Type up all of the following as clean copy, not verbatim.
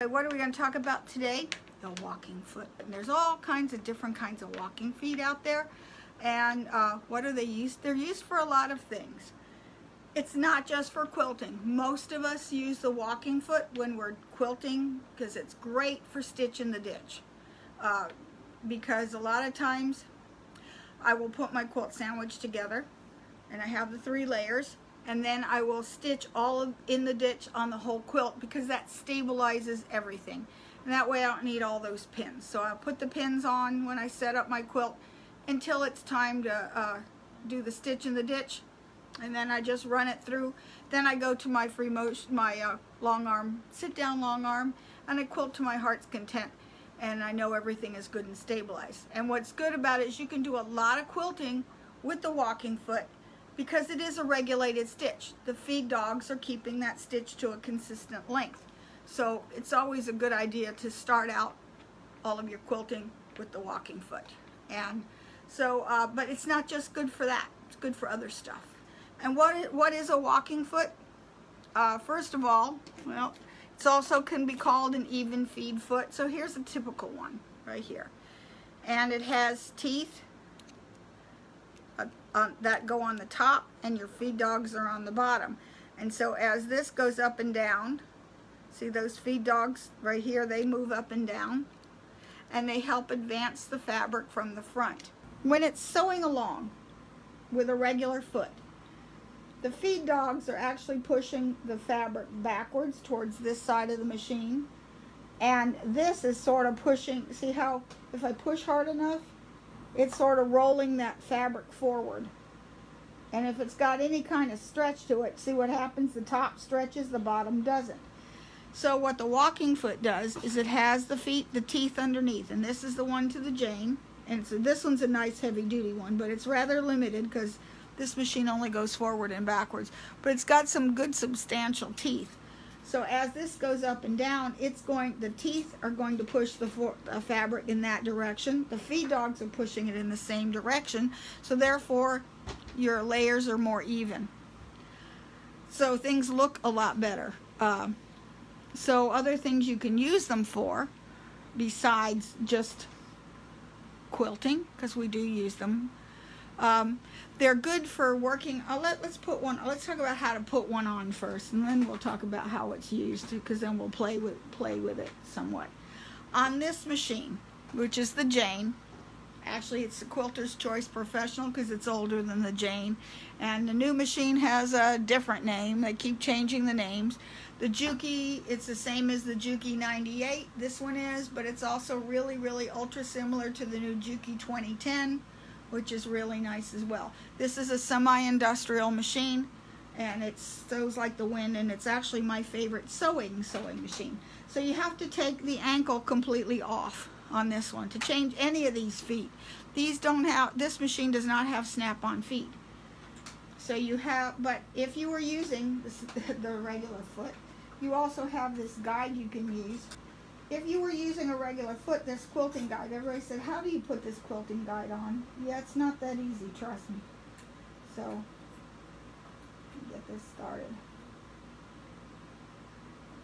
What are we going to talk about today? The walking foot. And there's all kinds of different kinds of walking feet out there. And what are they used? They're used for a lot of things. It's not just for quilting. Most of us use the walking foot when we're quilting because it's great for stitch in the ditch. Because a lot of times I will put my quilt sandwich together and I have the 3 layers, and then I will stitch in the ditch on the whole quilt because that stabilizes everything. And that way I don't need all those pins. So I'll put the pins on when I set up my quilt until it's time to do the stitch in the ditch, and then I just run it through. Then I go to my free motion, my long arm, sit down long arm, and I quilt to my heart's content, and I know everything is good and stabilized. And what's good about it is you can do a lot of quilting with the walking foot because it is a regulated stitch. The feed dogs are keeping that stitch to a consistent length. So it's always a good idea to start out all of your quilting with the walking foot. And so, but it's not just good for that, it's good for other stuff. And what is a walking foot? First of all, well, it also can be called an even feed foot. So here's a typical one right here. And it has teeth that go on the top, and your feed dogs are on the bottom. And so as this goes up and down, see those feed dogs right here, they move up and down, and they help advance the fabric from the front. When it's sewing along with a regular foot, the feed dogs are actually pushing the fabric backwards towards this side of the machine, and this is sort of pushing, see how if I push hard enough, it's sort of rolling that fabric forward. And if it's got any kind of stretch to it, see what happens? The top stretches, the bottom doesn't. So what the walking foot does is it has the teeth underneath, and this is the one to the Jane, and so this one's a nice heavy duty one, but it's rather limited because this machine only goes forward and backwards, but it's got some good substantial teeth. So as this goes up and down, the teeth are going to push the fabric in that direction. The feed dogs are pushing it in the same direction, so therefore your layers are more even. So things look a lot better. So other things you can use them for, besides just quilting, because we do use them, they're good for working. Let's talk about how to put one on first, and then we'll talk about how it's used, because then we'll play with it somewhat. On this machine, which is the Jane, actually it's the Quilter's Choice Professional because it's older than the Jane, and the new machine has a different name. They keep changing the names. The Juki, it's the same as the Juki 98, this one is, but it's also really, really ultra similar to the new Juki 2010, which is really nice as well. This is a semi-industrial machine, and it sews like the wind, and it's actually my favorite sewing machine. So you have to take the ankle completely off on this one to change any of these feet. This machine does not have snap-on feet. So you have, but if you were using the regular foot, you also have this guide you can use. If you were using a regular foot, this quilting guide, everybody said, how do you put this quilting guide on? Yeah, it's not that easy, trust me. So, get this started.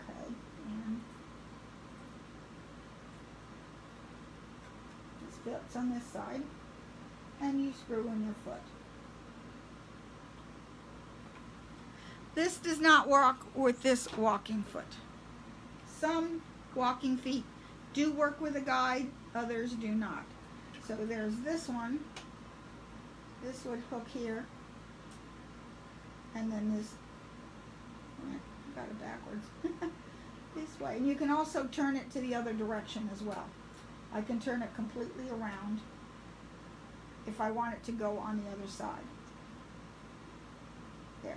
Okay, and this fits on this side, and you screw in your foot. This does not work with this walking foot. Some walking feet do work with a guide, others do not. So there's this one. This would hook here, and then this, got it backwards, this way. And you can also turn it to the other direction as well. I can turn it completely around if I want it to go on the other side. There.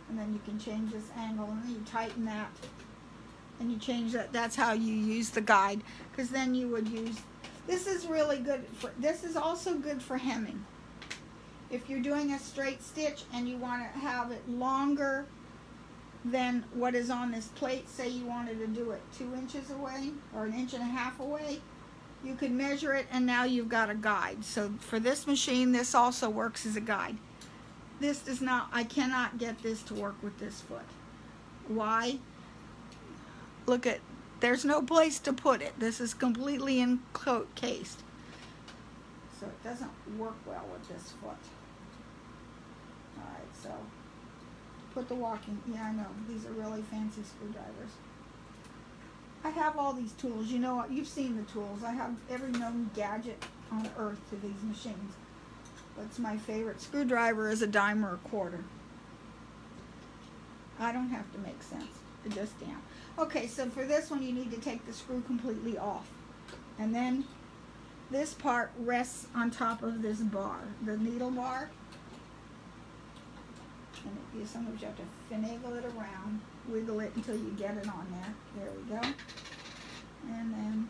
And then you can change this angle, and then you tighten that, and you change that. That's how you use the guide, because then you would use, this is really good for, this is also good for hemming. If you're doing a straight stitch and you want to have it longer than what is on this plate, say you wanted to do it 2 inches away or 1.5 inches away, you can measure it, and now you've got a guide. So for this machine, this also works as a guide. This does not, I cannot get this to work with this foot. Why? look at, there's no place to put it. This is completely encased. So it doesn't work well with this foot. Alright, so put the walking, yeah, I know, these are really fancy screwdrivers. I have all these tools, you know, you've seen the tools. I have every known gadget on earth to these machines. That's my favorite. Screwdriver is a dime or a quarter. I don't have to make sense. It just damn. Okay, so for this one you need to take the screw completely off. And then this part rests on top of this bar, the needle bar. And sometimes you have to finagle it around, wiggle it until you get it on there. There we go. And then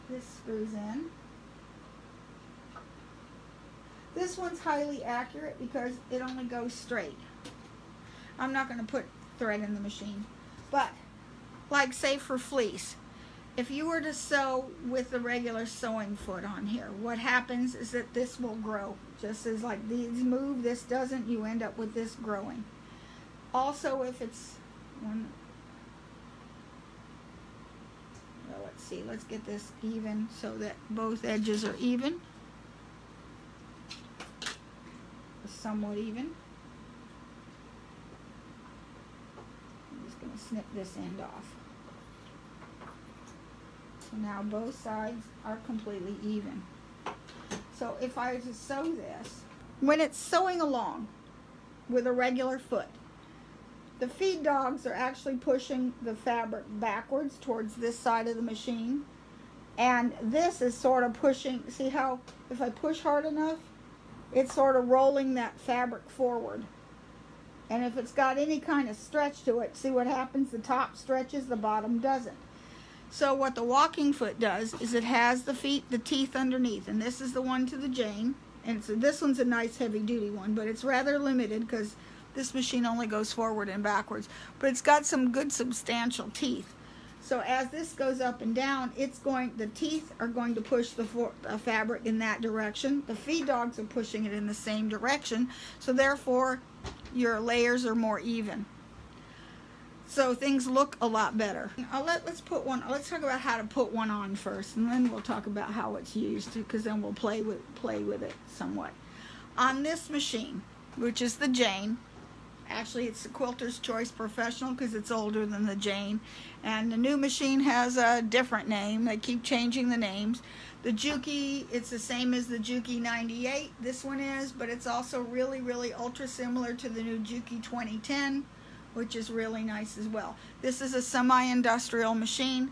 this screws in. This one's highly accurate because it only goes straight. I'm not going to put thread in the machine. But, like say for fleece, if you were to sew with the regular sewing foot on here, what happens is that this will grow. Just as like these move, this doesn't, you end up with this growing. Also, if it's one, well, let's see, let's get this even so that both edges are even. Somewhat even. I'm just going to snip this end off. So now both sides are completely even. So if I were to sew this, when it's sewing along with a regular foot, the feed dogs are actually pushing the fabric backwards towards this side of the machine. And this is sort of pushing, see how if I push hard enough, it's sort of rolling that fabric forward. And if it's got any kind of stretch to it, see what happens? The top stretches, the bottom doesn't. So what the walking foot does is it has the teeth underneath, and this is the one to the Jane. And so this one's a nice heavy duty one, but it's rather limited because this machine only goes forward and backwards. But it's got some good substantial teeth. So as this goes up and down, the teeth are going to push the fabric in that direction. The feed dogs are pushing it in the same direction. So therefore, your layers are more even. So things look a lot better. Let's talk about how to put one on first, and then we'll talk about how it's used, because then we'll play with it somewhat. On this machine, which is the Jane, actually it's the Quilter's Choice Professional because it's older than the Jane, and the new machine has a different name. They keep changing the names. The Juki, it's the same as the Juki 98, this one is, but it's also really, really ultra similar to the new Juki 2010, which is really nice as well. This is a semi-industrial machine,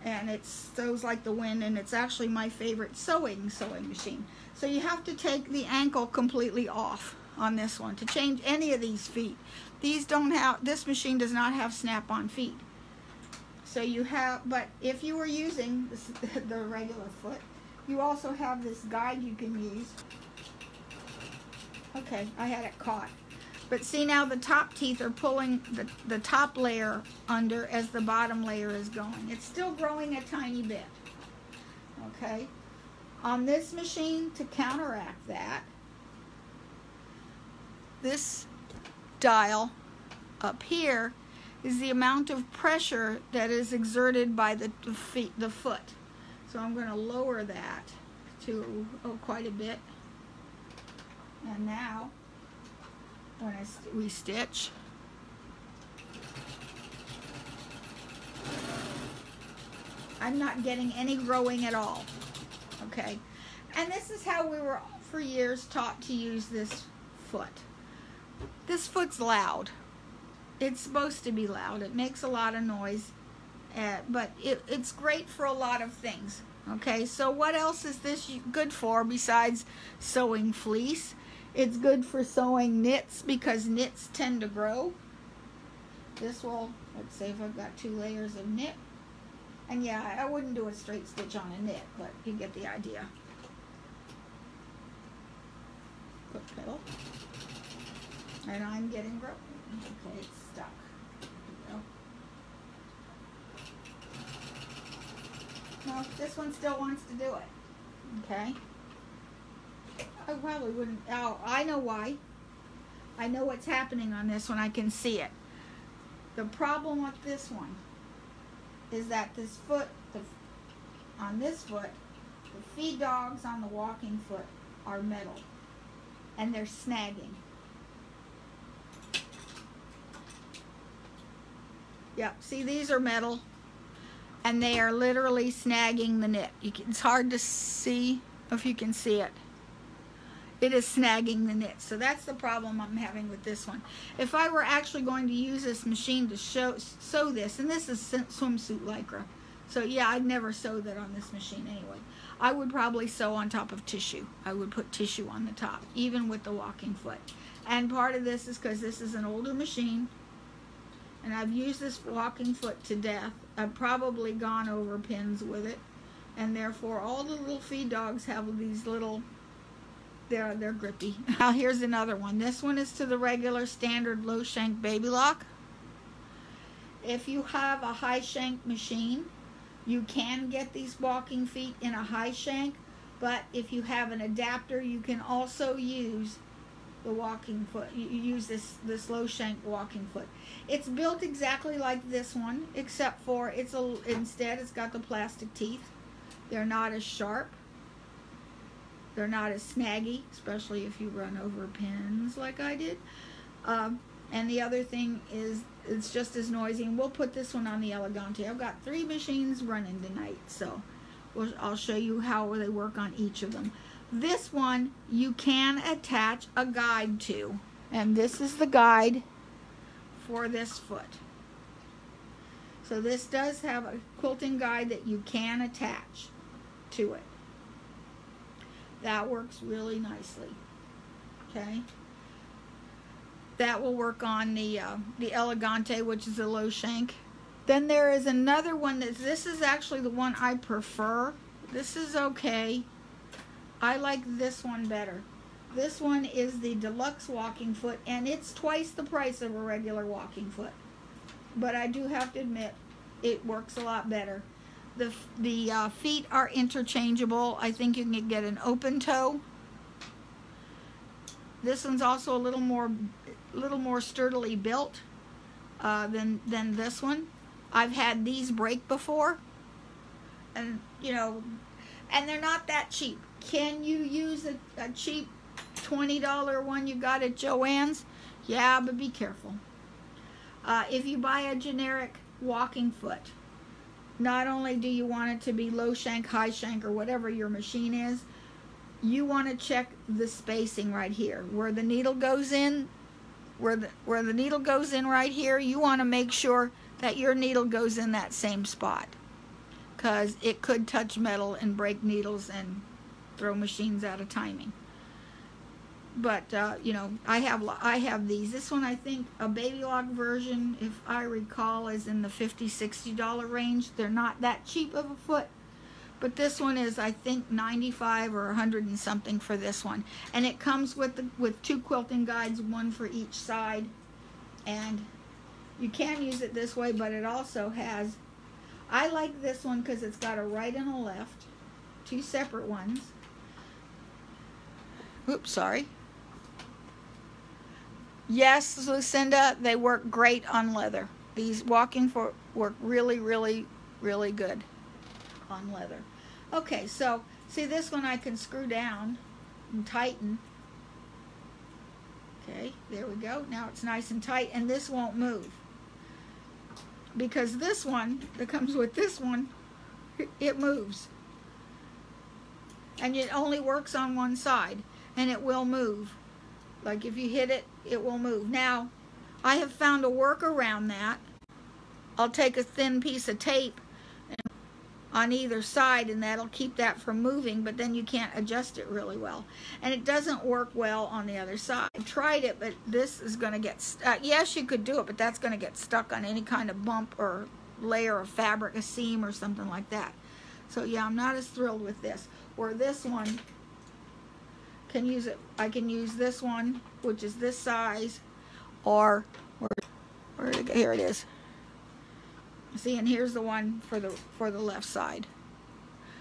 and it sews like the wind, and it's actually my favorite sewing machine. So you have to take the ankle completely off on this one to change any of these feet. This machine does not have snap-on feet. So you have, but if you were using the regular foot, you also have this guide you can use. Okay, I had it caught. But see, now the top teeth are pulling the top layer under as the bottom layer is going. It's still growing a tiny bit. Okay? On this machine, to counteract that, this dial up here is the amount of pressure that is exerted by the foot. So I'm going to lower that to quite a bit. And now, when we stitch, I'm not getting any growing at all. Okay, and this is how we were for years taught to use this foot. This foot's loud. It's supposed to be loud. It makes a lot of noise, but it's great for a lot of things. Okay, so what else is this good for besides sewing fleece? It's good for sewing knits because knits tend to grow. This will, let's say if I've got 2 layers of knit. And yeah, I wouldn't do a straight stitch on a knit, but you get the idea. Foot pedal. And I'm getting broken. Okay, it's stuck. There we go. No, this one still wants to do it. Okay. I probably wouldn't. Oh, I know why. I know what's happening on this one. I can see it. The problem with this one is that this foot, on this foot, the feed dogs on the walking foot are metal, and they're snagging. Yep, see, these are metal, and they are literally snagging the knit. It's hard to see if you can see it. It is snagging the knit. So that's the problem I'm having with this one. If I were actually going to use this machine to sew this, and this is swimsuit lycra, so yeah, I'd never sew that on this machine anyway. I would probably sew on top of tissue. I would put tissue on the top, even with the walking foot. And part of this is because this is an older machine, and I've used this walking foot to death. I've probably gone over pins with it, and therefore all the little feed dogs have these little, they're grippy. Now here's another one. This one is to the regular standard low shank baby lock. If you have a high shank machine, you can get these walking feet in a high shank, but if you have an adapter, you can also use the walking foot. You use this low shank walking foot. It's built exactly like this one, except for instead it's got the plastic teeth. They're not as sharp. They're not as snaggy, especially if you run over pins like I did. And the other thing is, it's just as noisy. And we'll put this one on the Elegante. I've got 3 machines running tonight, so I'll show you how they work on each of them. This one you can attach a guide to, and this is the guide for this foot. So this does have a quilting guide that you can attach to it. That works really nicely. Okay. That will work on the Elegante, which is a low shank. Then there is another one this is actually the one I prefer. This is okay. I like this one better. This one is the Deluxe Walking Foot, and it's twice the price of a regular walking foot. But I do have to admit, it works a lot better. The feet are interchangeable. I think you can get an open toe. This one's also a little more sturdily built than this one. I've had these break before, and and they're not that cheap. Can you use a cheap $20 one you got at Joann's? Yeah, but be careful. If you buy a generic walking foot, not only do you want it to be low shank, high shank, or whatever your machine is, you want to check the spacing right here. Where the needle goes in, where the needle goes in right here, you want to make sure that your needle goes in that same spot, because it could touch metal and break needles and throw machines out of timing. But I have these. This one, I think a baby lock version, if I recall, is in the $50–$60 range. They're not that cheap of a foot, but this one is, I think, $95 or $100 and something for this one. And it comes with 2 quilting guides, one for each side. And you can use it this way, but it also has, I like this one because it's got a right and a left, 2 separate ones. Oops, sorry. Yes, Lucinda, they work great on leather. These walking foot work really, really, really good on leather. Okay, so see, this one I can screw down and tighten. Okay, there we go. Now it's nice and tight, and this won't move. Because this one that comes with this one, it moves. And it only works on one side, and it will move. Like if you hit it, it will move. Now, I have found a workaround that. I'll take a thin piece of tape on either side, and that'll keep that from moving, but then you can't adjust it really well. And it doesn't work well on the other side. I tried it, but this is going to get stuck. Yes, you could do it, but that's going to get stuck on any kind of bump or layer of fabric, a seam or something like that. So yeah, I'm not as thrilled with this. Or this one, can use it. I can use this one, which is this size, or here it is. See, and here's the one for the left side.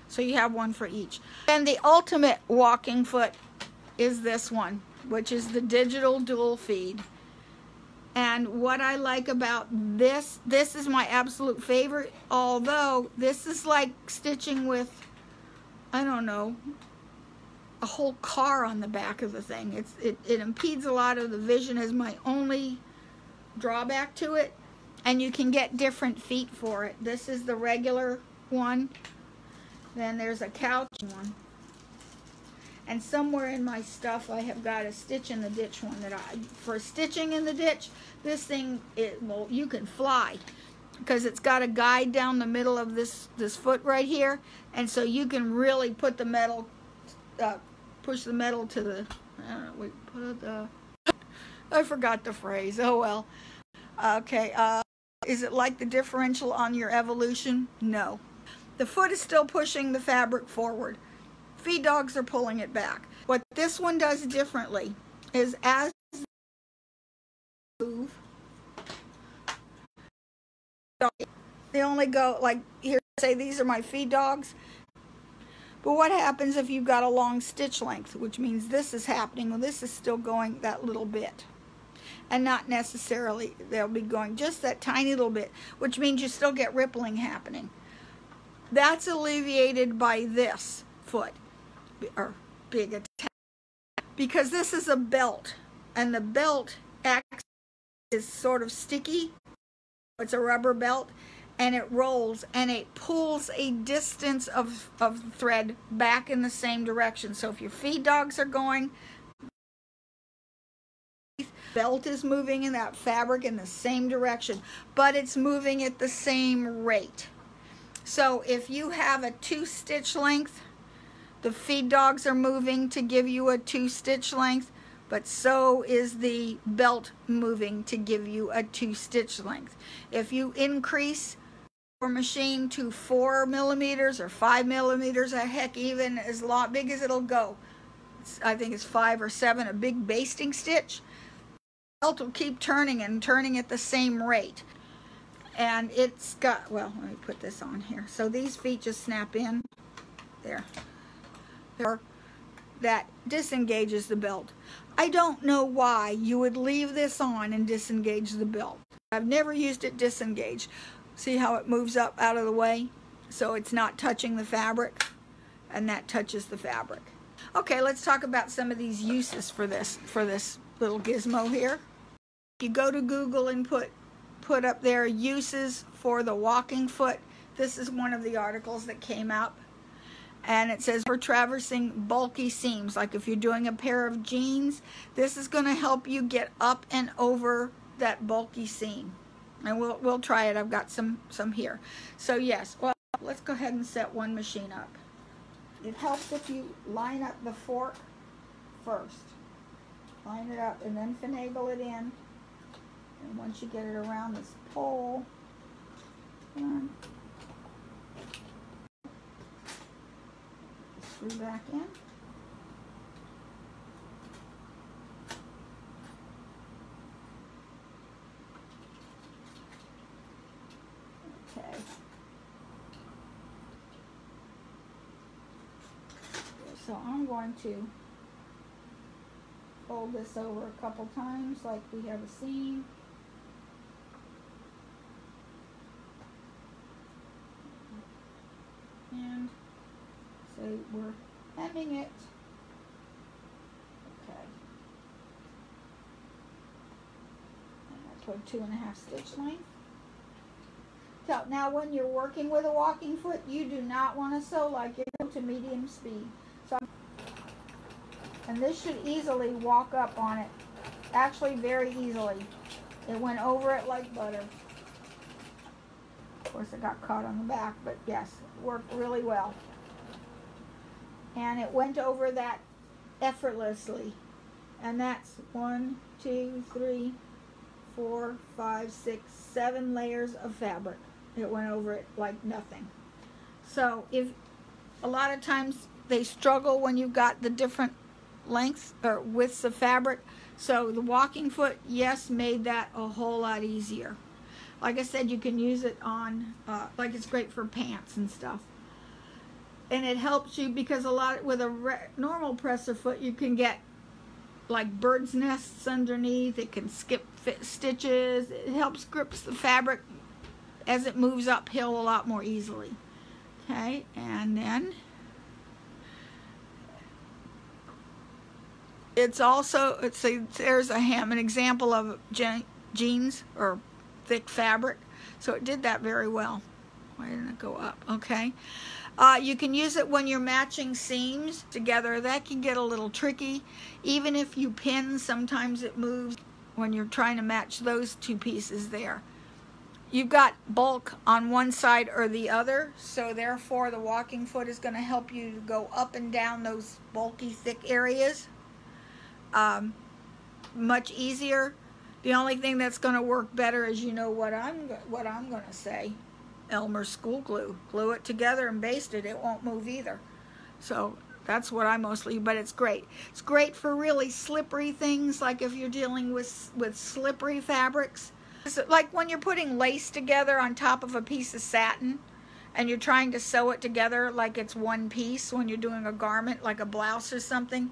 So you have one for each. And the ultimate walking foot is this one, which is the digital dual feed. And what I like about this is my absolute favorite, although this is like stitching with, I don't know, a whole car on the back of the thing. It impedes a lot of the vision, is my only drawback to it. And you can get different feet for it. This is the regular one. Then there's a couch one. And somewhere in my stuff I have got a stitch in the ditch one that for stitching in the ditch, this thing, well, you can fly, because it's got a guide down the middle of this foot right here, and so you can really put the metal, push the metal to the, I forgot the phrase, oh well. Okay, is it like the differential on your Evolution? No. The foot is still pushing the fabric forward. Feed dogs are pulling it back. What this one does differently is as they move, they only go like here, say these are my feed dogs. But what happens if you've got a long stitch length, which means this is happening? Well, this is still going that little bit. And not necessarily, they'll be going just that tiny little bit, which means you still get rippling happening. That's alleviated by this foot, or big attack, because this is a belt, and the belt is sort of sticky. It's a rubber belt, and it rolls, and it pulls a distance of thread back in the same direction. So if your feed dogs are going, the belt is moving in that fabric in the same direction, but it's moving at the same rate. So if you have a 2-stitch length, the feed dogs are moving to give you a 2-stitch length, but so is the belt moving to give you a 2-stitch length. If you increase your machine to 4 millimeters or 5 millimeters, or heck, even as big as it'll go, I think it's 5 or 7, a big basting stitch, the belt will keep turning and turning at the same rate. And it's got, well, let me put this on here. So these feet just snap in there. That disengages the belt. I don't know why you would leave this on and disengage the belt. I've never used it disengaged. See how it moves up out of the way? So it's not touching the fabric, and that touches the fabric. Okay, let's talk about some of these uses for this little gizmo here. You go to Google and put up there uses for the walking foot. This is one of the articles that came up, and it says for traversing bulky seams, like if you're doing a pair of jeans, this is going to help you get up and over that bulky seam. And we'll try it. I've got some here. So yes, well, let's go ahead and set one machine up. It helps if you line up the fork first. Line it up and then finagle it in. And once you get it around this pole, screw back in. Okay. So I'm going to fold this over a couple times like we have a seam. And so we're hemming it. Okay. And I put 2.5 stitch length. So now when you're working with a walking foot, you do not want to sew like you go to medium speed. So, and this should easily walk up on it. Actually very easily. It went over it like butter. Of course it got caught on the back, but yes, it worked really well. And it went over that effortlessly. And that's 1, 2, 3, 4, 5, 6, 7 layers of fabric. It went over it like nothing. So if a lot of times they struggle when you've got the different lengths or widths of fabric. So the walking foot, yes, made that a whole lot easier. Like I said, you can use it on, like it's great for pants and stuff. And it helps you because a lot, with a normal presser foot, you can get like bird's nests underneath. It can skip stitches. It helps grips the fabric as it moves uphill a lot more easily. Okay, and then it's also, there's an example of jeans or thick fabric. So it did that very well. Why didn't it go up? Okay. You can use it when you're matching seams together. That can get a little tricky. Even if you pin, sometimes it moves when you're trying to match those two pieces there. You've got bulk on one side or the other, so therefore the walking foot is going to help you to go up and down those bulky, thick areas much easier. The only thing that's going to work better is, you know what I'm going to say, Elmer's school glue. Glue it together and baste it. It won't move either. So that's what I mostly, but it's great. It's great for really slippery things, like if you're dealing with slippery fabrics. So like when you're putting lace together on top of a piece of satin and you're trying to sew it together like it's one piece when you're doing a garment, like a blouse or something,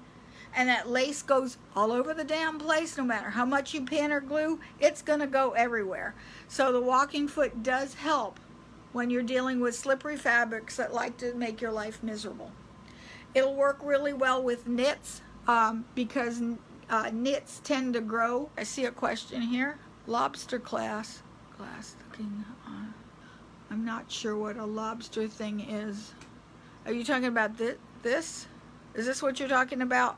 and that lace goes all over the damn place, no matter how much you pin or glue, it's going to go everywhere. So the walking foot does help when you're dealing with slippery fabrics that like to make your life miserable. It'll work really well with knits because knits tend to grow. I see a question here. Lobster glass looking on. I'm not sure what a lobster thing is. Are you talking about this? Is this what you're talking about?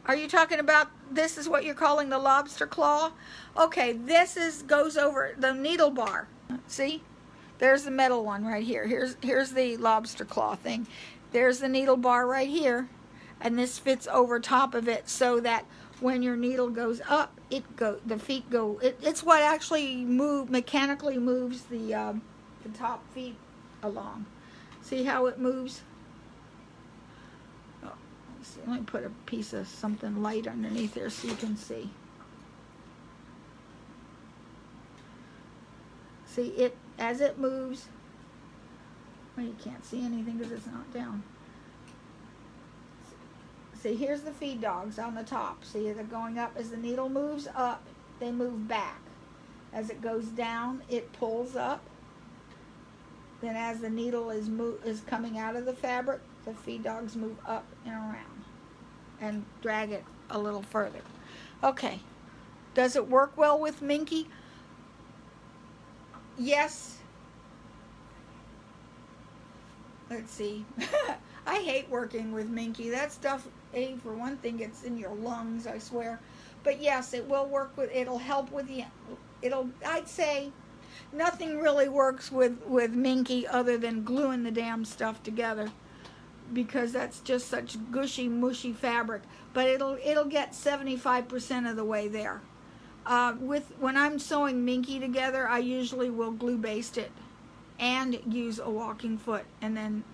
Are you talking about this is what you're calling the lobster claw? Okay, this goes over the needle bar. See? There's the metal one right here. Here's the lobster claw thing. There's the needle bar right here, and this fits over top of it so that when your needle goes up, the feet go. It's what actually mechanically moves the top feet along. See how it moves? Oh, let's see. Let me put a piece of something light underneath there so you can see. See it as it moves. Well, you can't see anything because it's not down. See, here's the feed dogs on the top. See, they're going up. As the needle moves up, they move back. As it goes down, it pulls up. Then as the needle is coming out of the fabric, the feed dogs move up and around and drag it a little further. Okay. Does it work well with Minky? Yes. Let's see. I hate working with Minky. That stuff, for one thing, gets in your lungs, I swear. But yes, it will work with, it'll help with the, I'd say nothing really works with Minky other than gluing the damn stuff together, because that's just such gushy, mushy fabric. But it'll get 75% of the way there. When I'm sewing Minky together, I usually will glue baste it and use a walking foot, and then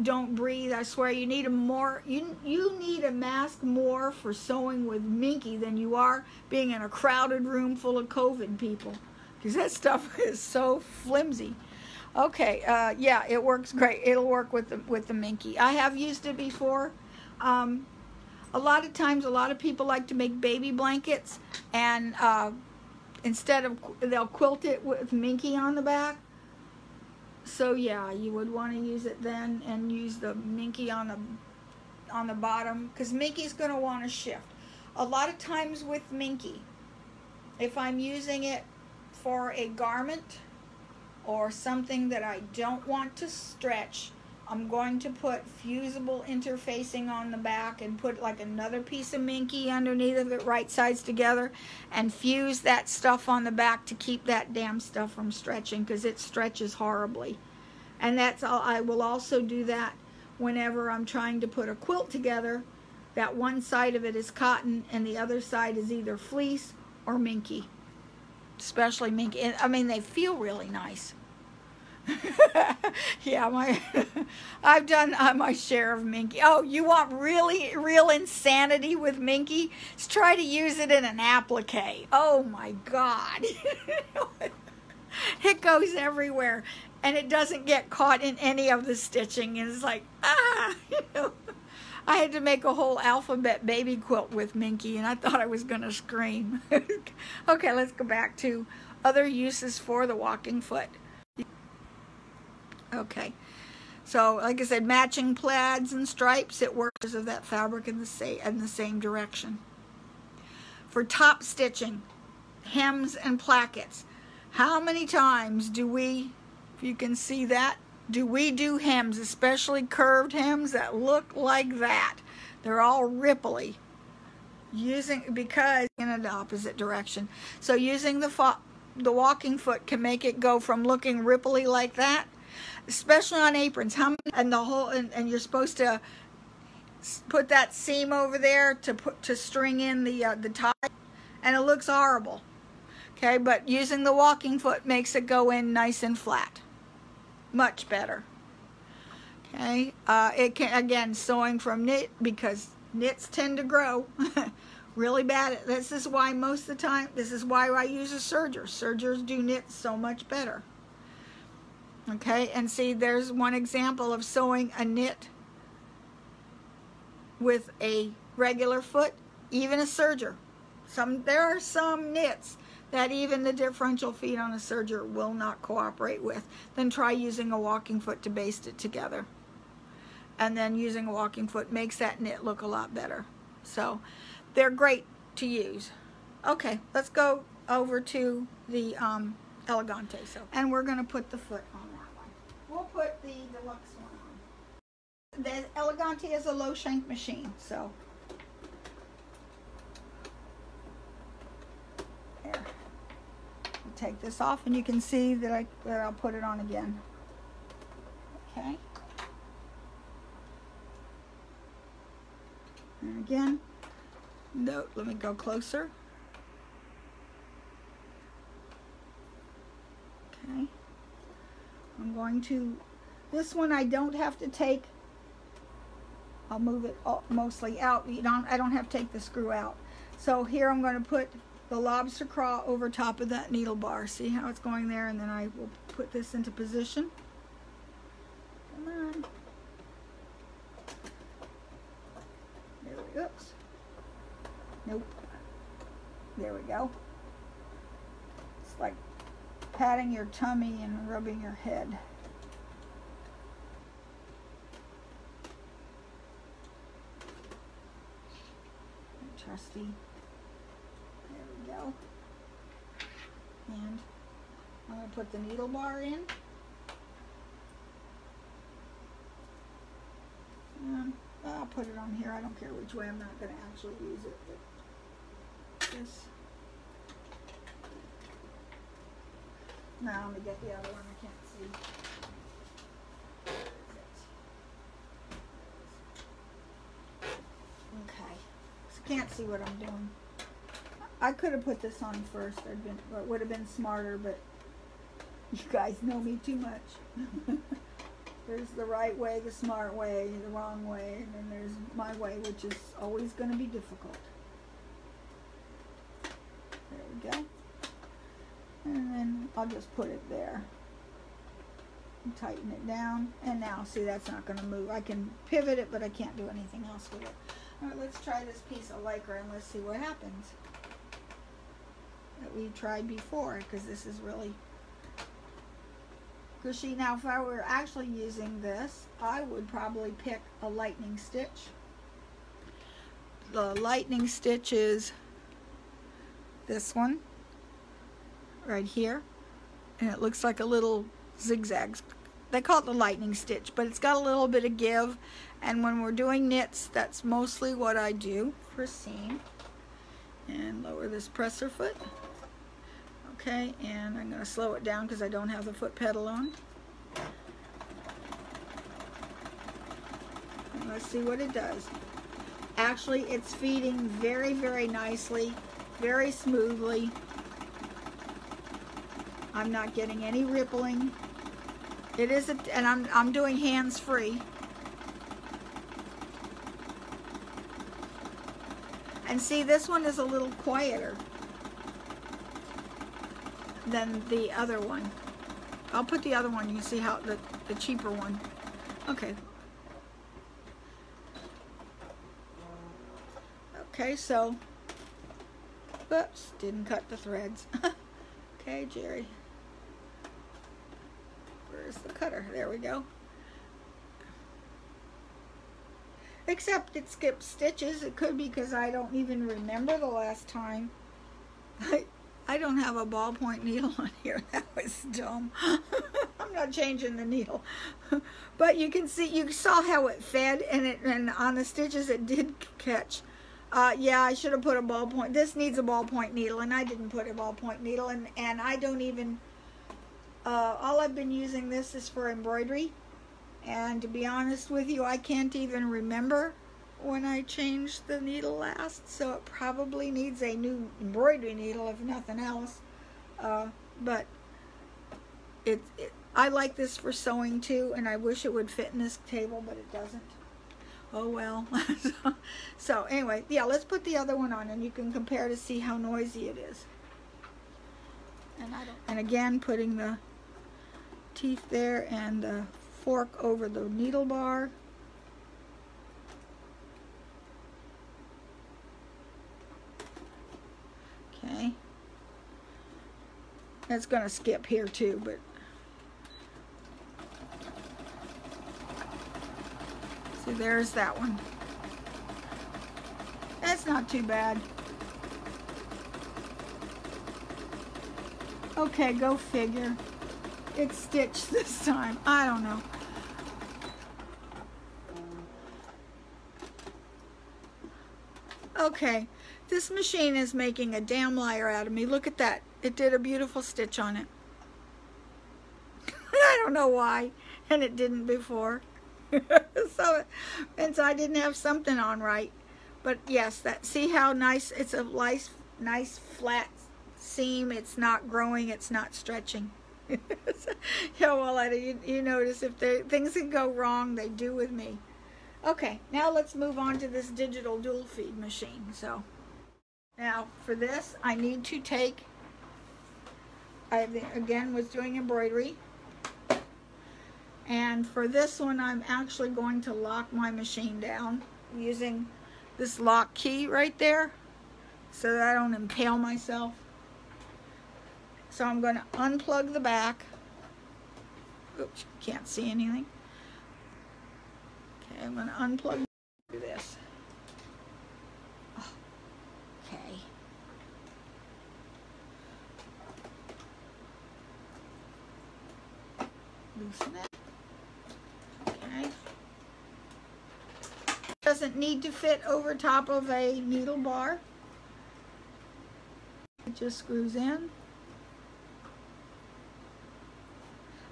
don't breathe. I swear you need you need a mask more for sewing with Minky than you are being in a crowded room full of COVID people, because that stuff is so flimsy. Okay, yeah, it works great. It'll work with the Minky. I have used it before. A lot of times, a lot of people like to make baby blankets, and instead of, they'll quilt it with Minky on the back. So yeah, you would want to use it then, and use the Minky on the bottom, because Minky's going to want to shift. A lot of times with Minky, if I'm using it for a garment or something that I don't want to stretch, I'm going to put fusible interfacing on the back and put like another piece of Minky underneath of it, right sides together, and fuse that stuff on the back to keep that damn stuff from stretching, because it stretches horribly. And that's all. I will also do that whenever I'm trying to put a quilt together, that one side of it is cotton and the other side is either fleece or Minky. Especially Minky. I mean, they feel really nice. Yeah, I've done my share of Minky. Oh, you want real insanity with Minky? Let's try to use it in an applique. Oh my God. It goes everywhere, and it doesn't get caught in any of the stitching. It's like, I had to make a whole alphabet baby quilt with Minky, and I thought I was going to scream. Okay, let's go back to other uses for the walking foot. Okay, so like I said, matching plaids and stripes, it works of that fabric in the same direction. For top stitching, hems and plackets, how many times do we, if you can see that, do we do hems, especially curved hems that look like that? They're all ripply, because in the opposite direction. So using the walking foot can make it go from looking ripply like that, especially on aprons. And you're supposed to put that seam over there to string in the tie, and it looks horrible. Okay, but using the walking foot makes it go in nice and flat. Much better. Okay, it can, again, sewing from knit, because knits tend to grow really bad. This is why most of the time, this is why I use a serger. Sergers do knit so much better. Okay, and see, there's one example of sewing a knit with a regular foot, even a serger. There are some knits that even the differential feet on a serger will not cooperate with. Then try using a walking foot to baste it together. And then using a walking foot makes that knit look a lot better. So they're great to use. Okay, let's go over to the Elegante. And we're going to put the foot on that one. We'll put the Deluxe one on. The Elegante is a low shank machine, so there. Take this off, and you can see that I'll put it on again. Okay. And again, no, let me go closer. Okay. I'm going to, this one I don't have to take, I'll move it mostly out. I don't have to take the screw out. So here I'm going to put the lobster claw over top of that needle bar. See how it's going there? And then I will put this into position. Come on. There we go. Nope. There we go. It's like patting your tummy and rubbing your head. Trusty. There we go. And I'm going to put the needle bar in. I'll put it on here. I don't care which way. I'm not going to actually use it. But this. Now let me get the other one. I can't see. Okay. So can't see what I'm doing. I could have put this on first. It would have been smarter, but you guys know me too much. There's the right way, the smart way, the wrong way, and then there's my way, which is always going to be difficult. There we go. And then I'll just put it there. And tighten it down. And now, see, that's not going to move. I can pivot it, but I can't do anything else with it. All right, let's try this piece of Lycra and let's see what happens. That we tried before, because this is really... Because see, now if I were actually using this, I would probably pick a lightning stitch. The lightning stitch is this one right here, and it looks like a little zigzags. They call it the lightning stitch, but it's got a little bit of give, and when we're doing knits, that's mostly what I do for seam. And lower this presser foot. Okay, and I'm going to slow it down because I don't have the foot pedal on. And let's see what it does. Actually, it's feeding very, very nicely, very smoothly. I'm not getting any rippling. It is, and I'm doing hands-free. And see, this one is a little quieter than the other one. I'll put the other one, you see how the cheaper one. Okay. Okay, so, oops, didn't cut the threads. Okay, Jerry. Where's the cutter? There we go. Except it skipped stitches. It could be because I don't even remember the last time. I don't have a ballpoint needle on here. That was dumb. I'm not changing the needle. But you can see, you saw how it fed, and on the stitches it did catch. Yeah, I should have put a ballpoint. This needs a ballpoint needle, and I didn't put a ballpoint needle. And I don't even, all I've been using this is for embroidery. And to be honest with you, I can't even remember when I changed the needle last, so it probably needs a new embroidery needle if nothing else. But I like this for sewing too, and I wish it would fit in this table, but it doesn't. Oh well. So anyway, yeah, let's put the other one on and you can compare to see how noisy it is. And again, putting the teeth there and the fork over the needle bar. Okay. It's going to skip here too, but see, there's that one. That's not too bad. Okay, go figure. It's stitched this time. I don't know. Okay, this machine is making a damn liar out of me. Look at that. It did a beautiful stitch on it. I don't know why, and it didn't before. So, and so I didn't have something on right. But yes, that, see how nice, it's a nice flat seam. It's not growing, it's not stretching. Yeah, well, you notice if things can go wrong, they do with me. Okay, now let's move on to this digital dual feed machine. So now for this, I need to take, I again was doing embroidery, and for this one I'm actually going to lock my machine down using this lock key right there so that I don't impale myself. So I'm going to unplug the back. Oops, can't see anything. Okay, I'm going to unplug this. Okay. Loosen it. Okay. Doesn't need to fit over top of a needle bar. It just screws in.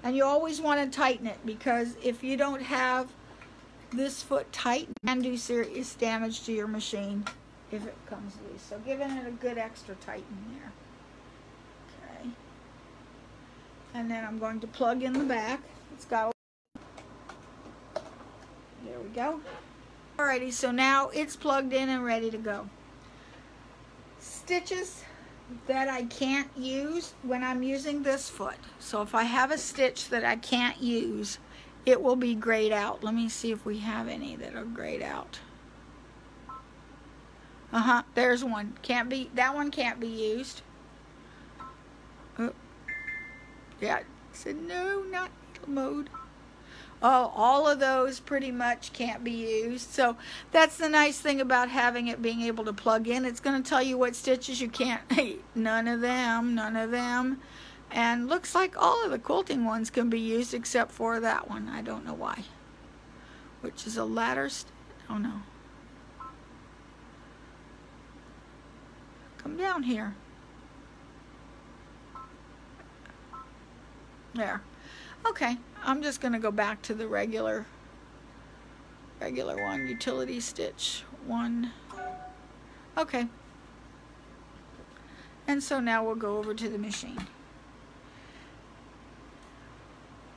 And you always want to tighten it, because if you don't have this foot tight, it can do serious damage to your machine if it comes loose. So giving it a good extra tighten there. Okay. And then I'm going to plug in the back. It's got a... There we go. Alrighty, so now it's plugged in and ready to go. Stitches that I can't use when I'm using this foot. So if I have a stitch that I can't use, it will be grayed out. Let me see if we have any that are grayed out. There's one. Can't be, that one can't be used. Oh. Yeah, it said no, not mode. Oh, all of those pretty much can't be used. So that's the nice thing about having it being able to plug in. It's going to tell you what stitches you can't. None of them, none of them. And looks like all of the quilting ones can be used except for that one. I don't know why. Which is a ladder stitch. Oh no. Come down here. There. Okay, I'm just going to go back to the regular one, utility stitch one. Okay. And so now we'll go over to the machine.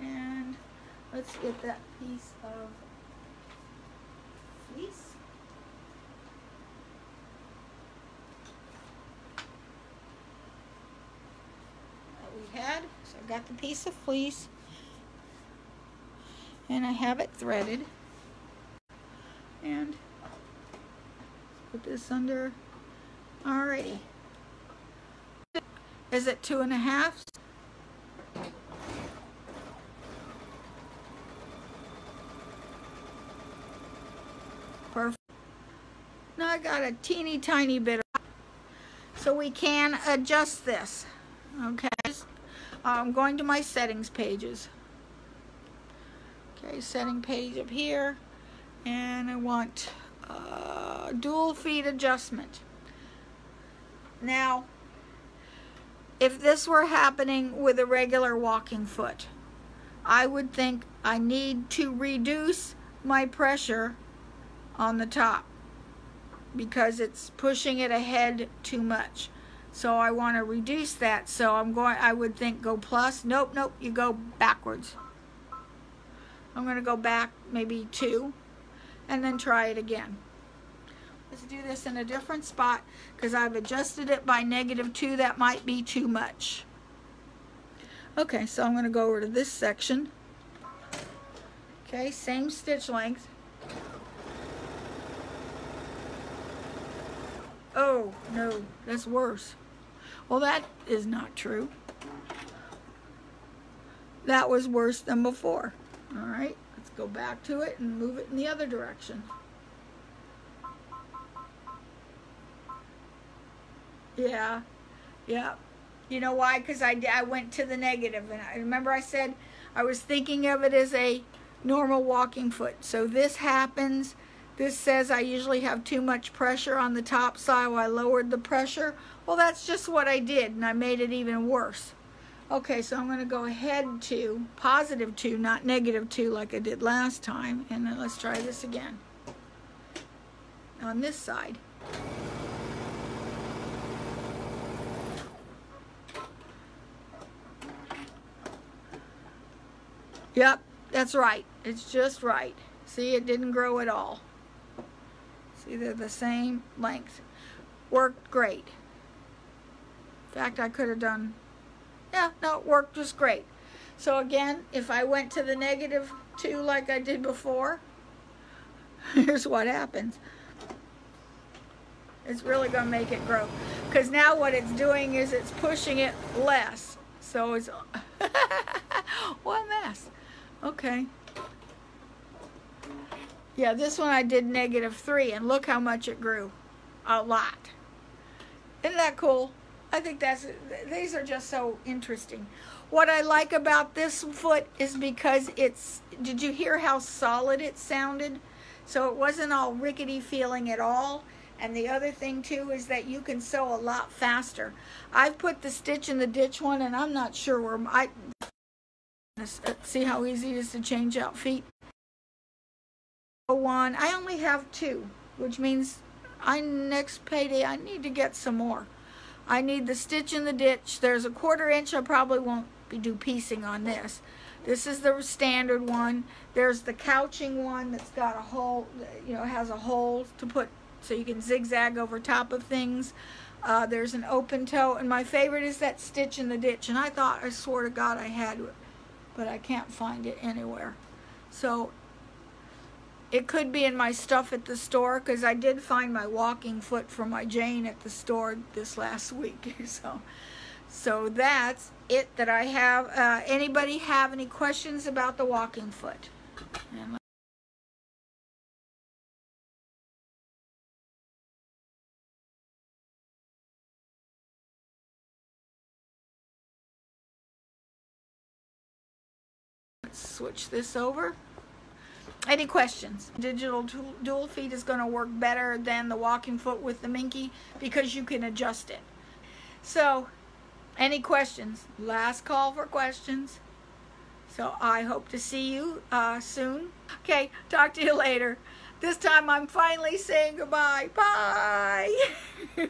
And let's get that piece of fleece. That we had. So I've got the piece of fleece. And I have it threaded, and Put this under. Alrighty. Is it 2.5? Perfect. Now I got a teeny tiny bit of, so we can adjust this. Okay. I'm going to my settings pages. Okay, setting page up here, and I want dual feet adjustment. Now, if this were happening with a regular walking foot, I would think I need to reduce my pressure on the top because it's pushing it ahead too much. So I want to reduce that. So I would think go plus. Nope, nope, you go backwards. I'm going to go back maybe 2 and then try it again. Let's do this in a different spot because I've adjusted it by -2. That might be too much. Okay, so I'm going to go over to this section. Okay, same stitch length. Oh, no, that's worse. Well, that is not true. That was worse than before. All right, let's go back to it and move it in the other direction. Yeah, yeah. You know why? Because I went to the negative, and I remember I said I was thinking of it as a normal walking foot. So this happens. This says I usually have too much pressure on the top side, so I lowered the pressure. Well, that's just what I did, and I made it even worse. Okay, so I'm going to go ahead to +2, not -2 like I did last time. And then let's try this again on this side. Yep, that's right. It's just right. See, it didn't grow at all. See, they're the same length. Worked great. In fact, I could have done, yeah, no, it worked just great. So again, if I went to the -2 like I did before, here's what happens. It's really going to make it grow. Because now what it's doing is it's pushing it less. So it's, what a mess. Okay. Yeah, this one I did -3, and look how much it grew. A lot. Isn't that cool? I think these are just so interesting. What I like about this foot is because it's, did you hear how solid it sounded? So it wasn't all rickety feeling at all. And the other thing too is that you can sew a lot faster. I've put the stitch in the ditch one, and I'm not sure where see how easy it is to change out feet. One, I only have 2, which means next payday I need to get some more. I need the stitch in the ditch. There's a 1/4 inch. I probably won't do piecing on this. This is the standard one. There's the couching one that's got a hole, you know, has a hole to put so you can zigzag over top of things. There's an open toe, and my favorite is that stitch in the ditch. And I swore to God I had it, but I can't find it anywhere. So it could be in my stuff at the store, because I did find my walking foot for my Jane at the store this last week. So that's it that I have. Anybody have any questions about the walking foot? And let's switch this over. Any questions? Digital dual feet is going to work better than the walking foot with the Minky because you can adjust it. So, any questions? Last call for questions. So I hope to see you soon. Okay, talk to you later. This time I'm finally saying goodbye. Bye!